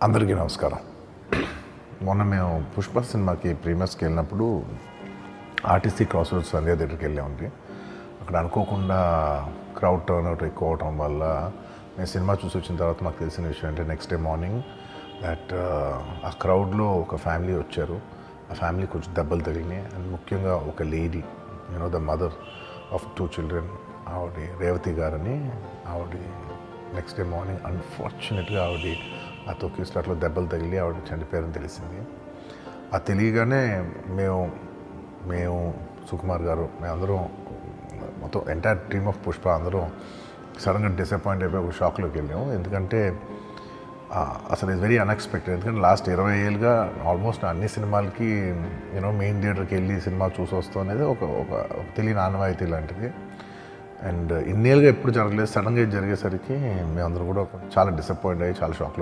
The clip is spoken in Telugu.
అందరికీ నమస్కారం. మొన్న మేము పుష్ప సినిమాకి ప్రీమియర్స్కి వెళ్ళినప్పుడు ఆర్టీసీ క్రాస్ రోడ్స్ సంధ్యా థియేటర్కి వెళ్ళామండి. అక్కడ అనుకోకుండా క్రౌడ్ టర్న్అవుట్ ఎక్కువ అవటం వల్ల మేము సినిమా చూసి వచ్చిన తర్వాత మాకు తెలిసిన విషయం అంటే నెక్స్ట్ డే మార్నింగ్ దట్ ఆ క్రౌడ్లో ఒక ఫ్యామిలీ వచ్చారు. ఆ ఫ్యామిలీ కొంచెం దెబ్బలు తగిలినాయి. అండ్ ముఖ్యంగా ఒక lady, the mother of 2 children, ఆవిడ రేవతి గారని, ఆవిడ నెక్స్ట్ డే మార్నింగ్ అన్ఫార్చునేట్గా ఆవిడ ఆ తొక్కిస్లాట్లో దెబ్బలు తగిలి ఆవిడ చనిపోయారని తెలిసింది. అది తెలియగానే మేము సుకుమార్ గారు, మేమందరం మొత్తం ఎంటైర్ టీమ్ ఆఫ్ పుష్ప అందరం సడన్గా డిసప్పాయింట్ అయిపోయి ఒక షాక్లోకి వెళ్ళాము. ఎందుకంటే అసలు ఇట్స్ వెరీ అన్ఎక్స్పెక్టెడ్. ఎందుకంటే లాస్ట్ 20 ఏళ్ళుగా ఆల్మోస్ట్ అన్ని సినిమాలకి మెయిన్ థియేటర్కి వెళ్ళి సినిమా చూసి వస్తాం అనేది ఒక తెలియని ఆనవాయితీ లాంటిది. అండ్ ఇన్నేళ్ళుగా ఎప్పుడు జరగలేదు. సడన్గా ఇది జరిగేసరికి మేమందరం కూడా చాలా డిసప్పాయింట్ అయ్యి చాలా షాక్లో